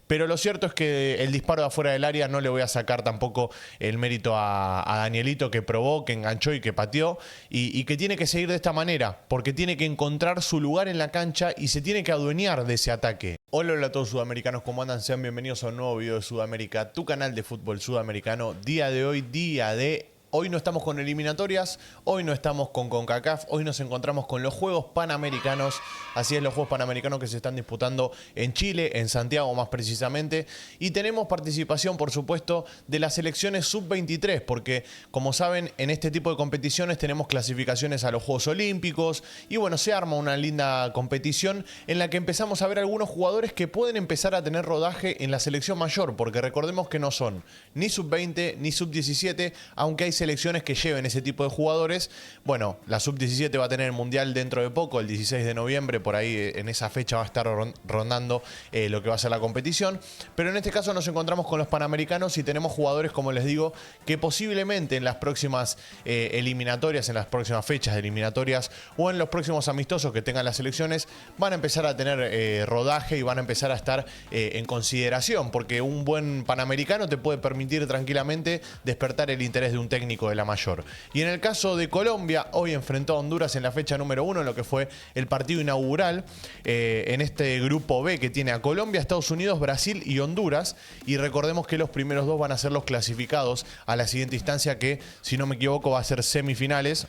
Pero lo cierto es que el disparo de afuera del área no le voy a sacar tampoco el mérito a Danielito, que probó, que enganchó y que pateó, y que tiene que seguir de esta manera, porque tiene que encontrar su lugar en la cancha y se tiene que adueñar de ese ataque. Hola, hola a todos sudamericanos, ¿cómo andan? Sean bienvenidos a un nuevo video de Sudamérica, tu canal de fútbol sudamericano. Día de hoy, Hoy no estamos con eliminatorias, hoy no estamos con CONCACAF, hoy nos encontramos con los Juegos Panamericanos. Así es, los Juegos Panamericanos que se están disputando en Chile, en Santiago más precisamente. Y tenemos participación, por supuesto, de las selecciones sub-23, porque como saben, en este tipo de competiciones tenemos clasificaciones a los Juegos Olímpicos. Y bueno, se arma una linda competición en la que empezamos a ver algunos jugadores que pueden empezar a tener rodaje en la selección mayor, porque recordemos que no son ni sub-20 ni sub-17, aunque hay selecciones que lleven ese tipo de jugadores. Bueno, la sub-17 va a tener el mundial dentro de poco, el 16 de noviembre, por ahí en esa fecha va a estar rondando lo que va a ser la competición. Pero en este caso nos encontramos con los panamericanos y tenemos jugadores, como les digo, que posiblemente en las próximas eliminatorias, en las próximas fechas de eliminatorias o en los próximos amistosos que tengan las selecciones, van a empezar a tener rodaje y van a empezar a estar en consideración, porque un buen panamericano te puede permitir tranquilamente despertar el interés de un técnico de la mayor. Y en el caso de Colombia, hoy enfrentó a Honduras en la fecha número 1, en lo que fue el partido inaugural en este grupo B que tiene a Colombia, Estados Unidos, Brasil y Honduras. Y recordemos que los primeros dos van a ser los clasificados a la siguiente instancia, que si no me equivoco va a ser semifinales.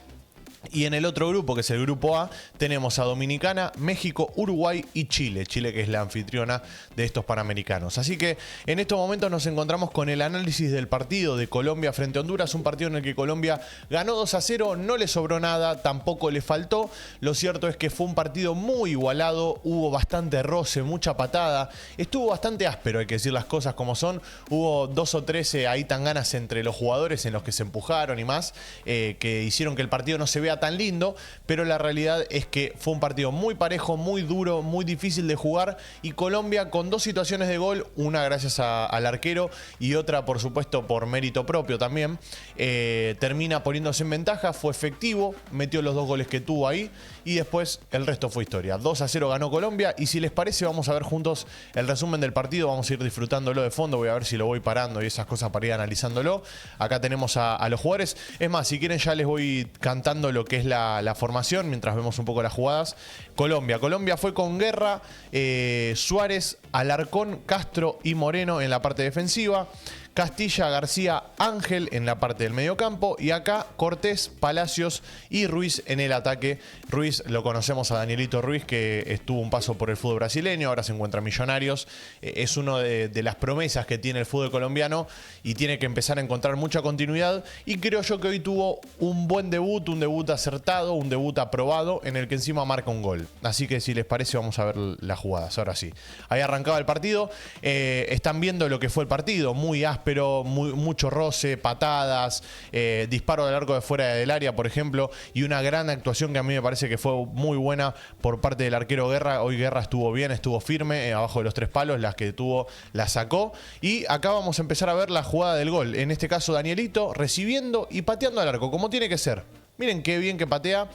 Y en el otro grupo, que es el grupo A, tenemos a Dominicana, México, Uruguay y Chile. Chile, que es la anfitriona de estos panamericanos. Así que en estos momentos nos encontramos con el análisis del partido de Colombia frente a Honduras. Un partido en el que Colombia ganó 2-0, no le sobró nada, tampoco le faltó. Lo cierto es que fue un partido muy igualado, hubo bastante roce, mucha patada. Estuvo bastante áspero, hay que decir las cosas como son. Hubo 2 o 3 ahí tan ganas entre los jugadores en los que se empujaron y más, que hicieron que el partido no se vea tan lindo, pero la realidad es que fue un partido muy parejo, muy duro, muy difícil de jugar, y Colombia con dos situaciones de gol, una gracias al arquero y otra por supuesto por mérito propio también, termina poniéndose en ventaja. Fue efectivo, metió los dos goles que tuvo ahí y después el resto fue historia. 2-0 ganó Colombia, y si les parece vamos a ver juntos el resumen del partido, vamos a ir disfrutándolo de fondo, voy a ver si lo voy parando y esas cosas para ir analizándolo. Acá tenemos a los jugadores, es más, si quieren ya les voy cantando lo que es la formación mientras vemos un poco las jugadas. Colombia fue con Guerra, Suárez, Alarcón, Castro y Moreno en la parte defensiva. Castilla, García, Ángel en la parte del mediocampo, y acá Cortés, Palacios y Ruiz en el ataque. Ruiz, lo conocemos a Danielito Ruiz, que estuvo un paso por el fútbol brasileño, ahora se encuentra en Millonarios. Es uno de las promesas que tiene el fútbol colombiano y tiene que empezar a encontrar mucha continuidad, y creo yo que hoy tuvo un buen debut, un debut acertado, un debut aprobado, en el que encima marca un gol. Así que si les parece vamos a ver las jugadas, ahora sí. Ahí arrancaba el partido, están viendo lo que fue el partido, muy áspero, pero mucho roce, patadas, disparo del arco de fuera del área, por ejemplo, y una gran actuación que a mí me parece que fue muy buena por parte del arquero Guerra. Hoy Guerra estuvo bien, estuvo firme, abajo de los 3 palos, las que tuvo las sacó. Y acá vamos a empezar a ver la jugada del gol. En este caso Danielito recibiendo y pateando al arco, como tiene que ser. Miren qué bien que patea.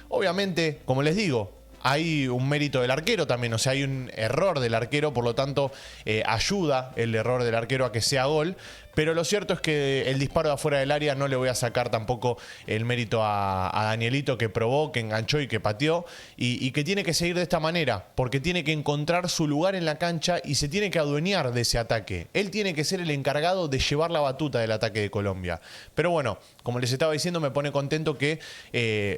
Obviamente, como les digo, hay un mérito del arquero también, o sea, hay un error del arquero, por lo tanto ayuda el error del arquero a que sea gol. Pero lo cierto es que el disparo de afuera del área no le voy a sacar tampoco el mérito a Danielito, que probó, que enganchó y que pateó, y que tiene que seguir de esta manera, porque tiene que encontrar su lugar en la cancha y se tiene que adueñar de ese ataque. Él tiene que ser el encargado de llevar la batuta del ataque de Colombia. Pero bueno, como les estaba diciendo, me pone contento que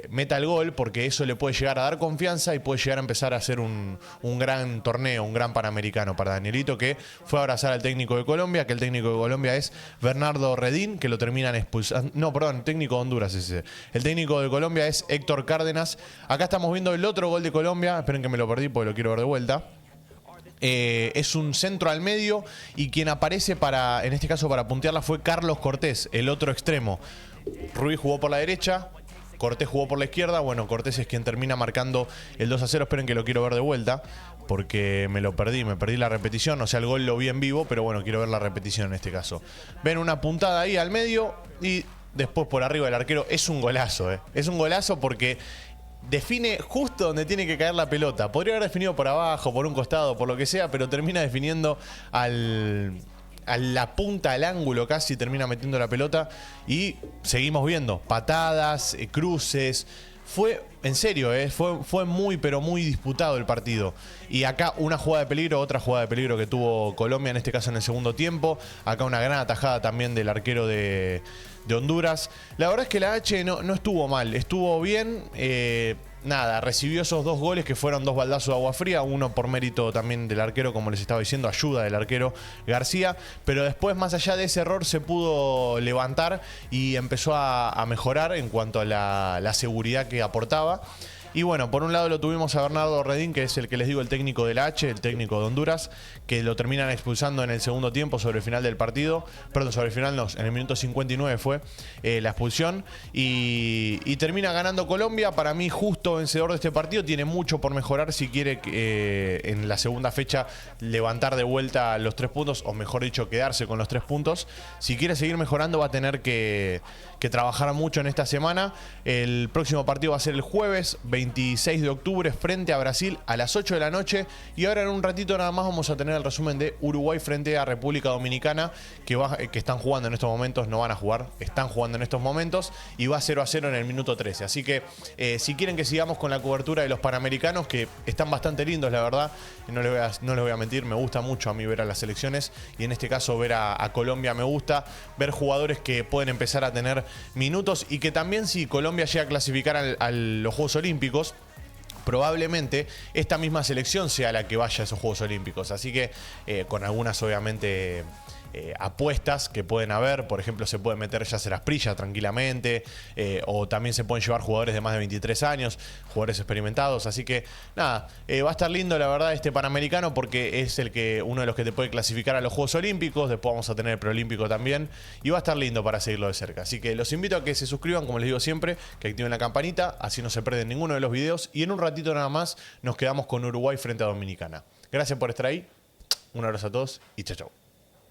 meta el gol, porque eso le puede llegar a dar confianza y puede llegar a empezar a hacer un gran torneo, un gran panamericano para Danielito, que fue a abrazar al técnico de Colombia, que el técnico de Colombia es Bernardo Redín, que lo terminan expulsando. No, perdón, el técnico de Honduras ese. El técnico de Colombia es Héctor Cárdenas. Acá estamos viendo el otro gol de Colombia. Esperen que me lo perdí porque lo quiero ver de vuelta. Es un centro al medio, y quien aparece en este caso para puntearla fue Carlos Cortés, el otro extremo. Ruiz jugó por la derecha, Cortés jugó por la izquierda. Bueno, Cortés es quien termina marcando el 2-0. Esperen que lo quiero ver de vuelta, porque me perdí la repetición. O sea, el gol lo vi en vivo, pero bueno, quiero ver la repetición en este caso. Ven una puntada ahí al medio y después por arriba del arquero. Es un golazo, Es un golazo porque define justo donde tiene que caer la pelota. Podría haber definido por abajo, por un costado, por lo que sea, pero termina definiendo a la punta, al ángulo casi, termina metiendo la pelota y seguimos viendo patadas, cruces. Fue, en serio, fue muy, pero muy disputado el partido. Y acá una jugada de peligro, otra jugada de peligro que tuvo Colombia, en este caso en el segundo tiempo. Acá una gran atajada también del arquero de Honduras. La verdad es que la H no estuvo mal, estuvo bien. Nada, recibió esos 2 goles que fueron 2 baldazos de agua fría, uno por mérito también del arquero, como les estaba diciendo, ayuda del arquero García, pero después más allá de ese error se pudo levantar y empezó a mejorar en cuanto a la seguridad que aportaba. Y bueno, por un lado lo tuvimos a Bernardo Redín, que es el que les digo, el técnico del H, el técnico de Honduras, que lo terminan expulsando en el segundo tiempo sobre el final del partido. Perdón, sobre el final no, en el minuto 59 fue la expulsión. Y termina ganando Colombia. Para mí, justo vencedor de este partido. Tiene mucho por mejorar si quiere en la segunda fecha levantar de vuelta los 3 puntos, o mejor dicho, quedarse con los 3 puntos. Si quiere seguir mejorando, va a tener que trabajar mucho en esta semana. El próximo partido va a ser el jueves 26 de octubre frente a Brasil a las 8 de la noche. Y ahora en un ratito nada más vamos a tener el resumen de Uruguay frente a República Dominicana, que están jugando en estos momentos, no van a jugar, están jugando en estos momentos, y va 0-0 en el minuto 13. Así que si quieren que sigamos con la cobertura de los Panamericanos, que están bastante lindos, la verdad, no les voy a mentir, me gusta mucho a mí ver a las selecciones, y en este caso ver a Colombia me gusta, ver jugadores que pueden empezar a tener minutos, y que también si Colombia llega a clasificar a los Juegos Olímpicos, probablemente esta misma selección sea la que vaya a esos Juegos Olímpicos. Así que con algunas obviamente apuestas que pueden haber. Por ejemplo, se puede meter Yasser Asprilla tranquilamente, o también se pueden llevar jugadores de más de 23 años, jugadores experimentados. Así que nada, va a estar lindo la verdad este Panamericano, porque es uno de los que te puede clasificar a los Juegos Olímpicos. Después vamos a tener el Preolímpico también, y va a estar lindo para seguirlo de cerca. Así que los invito a que se suscriban, como les digo siempre, que activen la campanita, así no se pierden ninguno de los videos, y en un ratito nada más nos quedamos con Uruguay frente a Dominicana. Gracias por estar ahí, un abrazo a todos y chao chao.